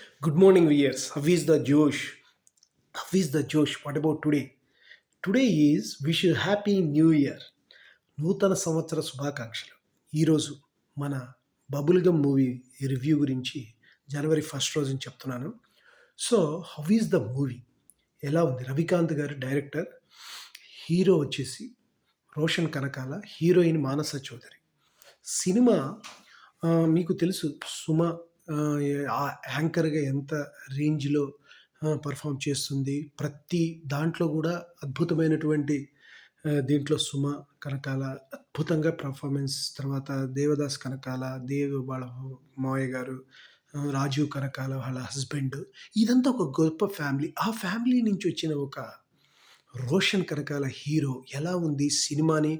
Good morning, viewers. How is the Josh? How is the Josh? What about today? Today is wish you happy new year. నూతన సంవత్సర శుభాకాంక్షలు. ఈరోజు మన bubble gum movie review గురించి జనవరి first రోజుని చెప్తున్నాను. So how is the movie? ఎలా ఉంది? రవికాంత్ గారు డైరెక్టర్, హీరో వచ్చేసి రోషన్ కనకాల, హీరోయిన్ మానస చౌదరి. సినిమా మీకు తెలుసు సుమ యాంకర్‌గా ఎంత రేంజ్‌లో పెర్ఫార్మ్ చేస్తుంది. ప్రతి దాంట్లో గూడా అద్భుతమైనటువంటి దీంట్లో సుమ కనకాల అద్భుతంగా పెర్ఫార్మెన్స్. తర్వాత దేవదాస్ కనకాల, వాళ్ళ మావయ్య గారు, రాజీవ్ కనకాల వాళ్ళ హస్బెండ్. ఇదంతా ఒక గొప్ప ఫ్యామిలీ. ఆ ఫ్యామిలీ నుంచి వచ్చిన ఒక రోషన్ కనకాల హీరో ఎలా ఉంది? సినిమాని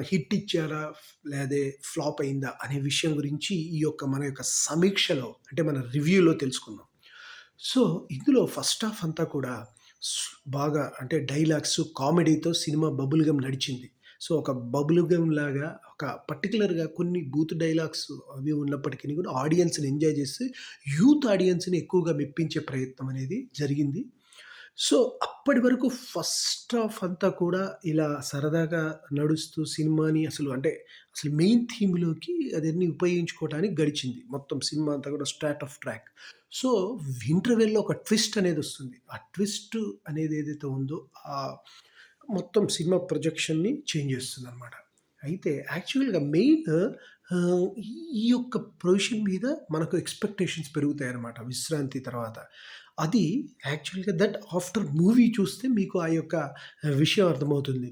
హిట్ ఇచ్చారా? లేదే ఫ్లాప్ అయిందా? అనే విషయం గురించి ఈ యొక్క మన యొక్క సమీక్షలో అంటే మన రివ్యూలో తెలుసుకుందాం. సో, ఇందులో ఫస్ట్ హాఫ్ అంతా కూడా స్ బాగా అంటే డైలాగ్స్, కామెడీతో సినిమా బబుల్ గమ్ నడిచింది. సో, ఒక బబుల్ గమ్ లాగా ఒక పర్టిక్యులర్‌గా కొన్ని బూత్ డైలాగ్స్ అవి ఉన్నప్పటికిని కూడా ఆడియన్స్‌ని ఎంజాయ్ చేసి యూత్ ఆడియన్స్‌ని ఎక్కువగా మెప్పించే ప్రయత్నం అనేది జరిగింది. సో, అప్పటి వరకు ఫస్ట్ హాఫ్ అంతా కూడా ఇలా సరదాగా నడుస్తూ సినిమాని అసలు మెయిన్ థీమ్‌లోకి అదన్నీ ఉపయోగించుకోవటానికి గడిచింది. మొత్తం సినిమా అంతా కూడా స్టార్ట్ ఆఫ్ ట్రాక్. సో, ఇంటర్వెల్‌లో ఒక ట్విస్ట్ అనేదొస్తుంది. ఆ ట్విస్ట్ అనేది ఏదైతే ఉందో మొత్తం సినిమా ప్రొజెక్షన్‌ని చేంజ్ చేస్తుందనమాట. అయితే యాక్చువల్‌గా మెయిన్ ఈ యొక్క ప్రొవిజన్ మీద మనకు ఎక్స్‌పెక్టేషన్స్ పెరుగుతాయన్నమాట విశ్రాంతి తర్వాత. అది యాక్చువల్‌గా ఆఫ్టర్ మూవీ చూస్తే మీకు ఆ యొక్క విషయం అర్థమవుతుంది.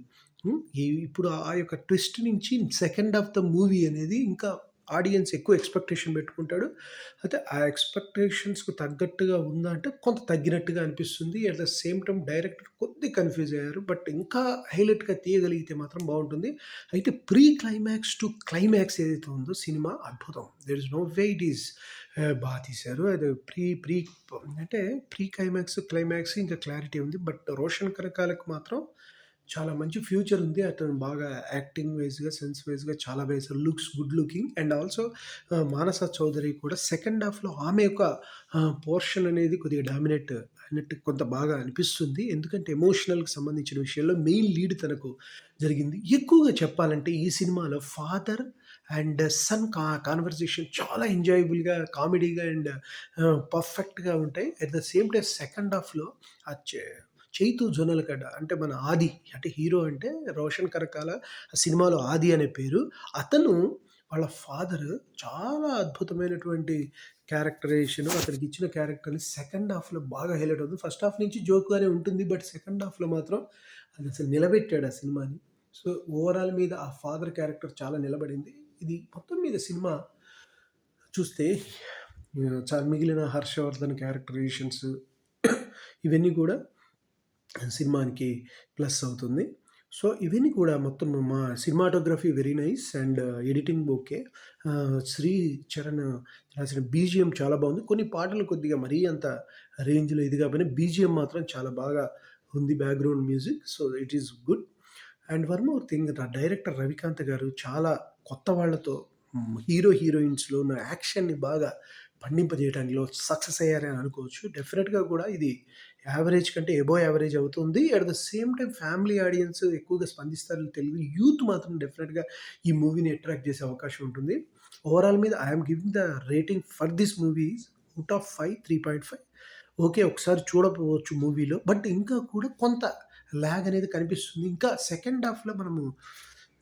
ఇప్పుడు ఆ యొక్క ట్విస్ట్ నుంచి సెకండ్ హాఫ్ ద మూవీ అనేది ఇంకా ఆడియన్స్ ఎక్కువ ఎక్స్‌పెక్టేషన్ పెట్టుకుంటాడు. అయితే ఆ ఎక్స్‌పెక్టేషన్స్‌కు తగ్గట్టుగా ఉందా అంటే కొంత తగ్గినట్టుగా అనిపిస్తుంది. At the same time director కొద్దిగా కన్‌ఫ్యూజ్ అయ్యారు. బట్ ఇంకా హైలైట్‌గా తీయగలిగితే మాత్రం బావుంటుంది. అయితే ప్రీ క్లైమాక్స్ టు క్లైమాక్స్ ఏదైతే ఉందో సినిమా అద్భుతం. There is no way it is తీశారు. అది ప్రీ ప్రీ అంటే ప్రీ క్లైమాక్స్, క్లైమాక్స్ ఇంకా క్లారిటీ ఉంది. బట్ రోషన్ కనకాలకు మాత్రం చాలా మంచి ఫ్యూచర్ ఉంది. అతను బాగా యాక్టింగ్ వైస్‌గా, సెన్స్ వైస్‌గా చాలా వేశారు. Looks good looking and also Manasa Chowdary కూడా సెకండ్ హాఫ్‌లో ఆమె యొక్క పోర్షన్ అనేది కొద్దిగా డామినేట్ అయినట్టు కొంత బాగా అనిపిస్తుంది. ఎందుకంటే ఎమోషనల్‌కి సంబంధించిన విషయంలో మెయిన్ లీడ్ తనకు జరిగింది. ఎక్కువగా చెప్పాలంటే ఈ సినిమాలో ఫాదర్ అండ్ సన్ కాన్వర్జేషన్ చాలా ఎంజాయబుల్‌గా, కామెడీగా అండ్ పర్ఫెక్ట్‌గా ఉంటాయి. At the same time second హాఫ్‌లో ఆ చైతు జొన్నలగడ్డ అంటే మన 'ఆది' అంటే హీరో అంటే రోషన్ కనకాల ఆ సినిమాలో 'ఆది' అనే పేరు. అతను వాళ్ళ ఫాదర్ చాలా అద్భుతమైనటువంటి క్యారెక్టరైజేషన్ అతనికిచ్చిన క్యారెక్టర్‌ని సెకండ్ హాఫ్‌లో బాగా హైలైట్ అవుతుంది. ఫస్ట్ హాఫ్ నుంచి జోక్‌గానే ఉంటుంది. బట్ సెకండ్ హాఫ్‌లో మాత్రం అదసలు నిలబెట్టాడు ఆ సినిమాని. సో, ఓవరాల్ మీద ఆ ఫాదర్ క్యారెక్టర్ చాలా నిలబడింది. ఇది మొత్తం మీద సినిమా చూస్తే మిగిలిన 'హర్షవర్ధన్' క్యారెక్టరైజేషన్స్ ఇవన్నీ కూడా సినిమానికి ప్లస్ అవుతుంది. సో, ఇవన్నీ కూడా మొత్తం మా cinematography very nice and editing okay. 'Shri Charan' రాసిన బీజీఎం చాలా బావుంది. కొన్ని పాటలు కొద్దిగా మరీ అంత రేంజ్‌లో ఇది కాకపోయినా బీజీఎం మాత్రం చాలా బాగా ఉంది. Background music. So, it is good. And one more thing director Ravikanth garu చాలా కొత్త వాళ్ళతో హీరో, హీరోయిన్స్‌లో ఉన్న యాక్షన్‌ని బాగా పండింపజేయడంలో సక్సెస్ అయ్యారని అనుకోవచ్చు. డెఫినిట్‌గా కూడా ఇది యావరేజ్ కంటే అబోవ్ యావరేజ్ అవుతుంది. At the same time family audience ఎక్కువగా స్పందిస్తారని తెలుగు యూత్ మాత్రం డెఫినిట్‌గా ఈ మూవీని అట్రాక్ట్ చేసే అవకాశం ఉంటుంది. ఓవరాల్ మీద I am giving the rating for this movie out of 5 3.5. Okay. ఒకసారి చూడకపోవచ్చు మూవీలో. బట్ ఇంకా కూడా కొంత లాగ్ అనేది కనిపిస్తుంది. ఇంకా సెకండ్ హాఫ్‌లో మనము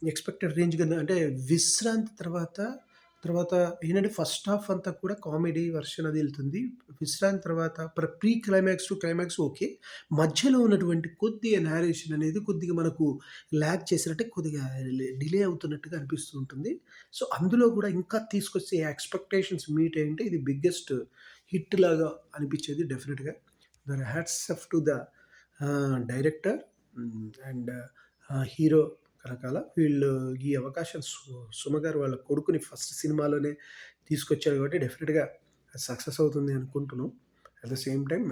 ఎక్స్‌పెక్టెడ్ రేంజ్ కింద అంటే విశ్రాంతి తర్వాత ఏంటంటే ఫస్ట్ హాఫ్ అంతా కూడా కామెడీ వెర్షన్ అది ఎళ్తుంది. విశ్రాంతి తర్వాత pre climax to climax okay. మధ్యలో ఉన్నటువంటి కొద్దిగా నేరేషన్ అనేది కొద్దిగా మనకు లాగ్ చేసినట్టే కొద్దిగా డిలే అవుతున్నట్టుగా అనిపిస్తూ ఉంటుంది. సో, అందులో కూడా ఇంకా తీసుకొచ్చే ఎక్స్‌పెక్టేషన్స్ మీట్ అయ్యుంటే ఇది బిగ్గెస్ట్ హిట్ లాగా అనిపిచ్చేది డెఫినిట్‌గా. Hats off to the director and hero రకాల వీళ్ళు ఈ అవకాశం సుమ గారు వాళ్ళ కొడుకుని ఫస్ట్ సినిమాలోనే తీసుకొచ్చారు కాబట్టి డెఫినిట్‌గా సక్సెస్ అవుతుంది అనుకుంటున్నాం. At the same time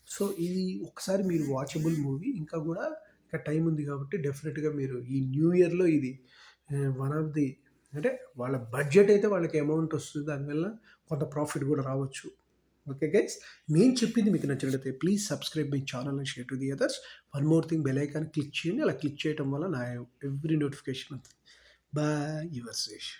so, ఇది ఒకసారి మీరు వాచబుల్ మూవీ. ఇంకా గూడా ఇంకా టైమ్ ఉంది కాబట్టి డెఫినిట్‌గా మీరు ఈ న్యూ ఇయర్‌లో ఇది వన్ ఆఫ్ ది అంటే వాళ్ళ బడ్జెట్ అయితే వాళ్ళకి అమౌంట్ వస్తుంది. దానివల్ల కొంత ప్రాఫిట్ గూడా రావచ్చు. ఓకే గైస్, నేను చెప్పింది మీకు నచ్చినట్లయితే please subscribe my channel and share to the others. One more thing, bell icon click చేయండి. అలా క్లిక్ చేయడం వల్ల నా ఎవ్రీ నోటిఫికేషన్ ఉంటుంది. Bye, your Sesh.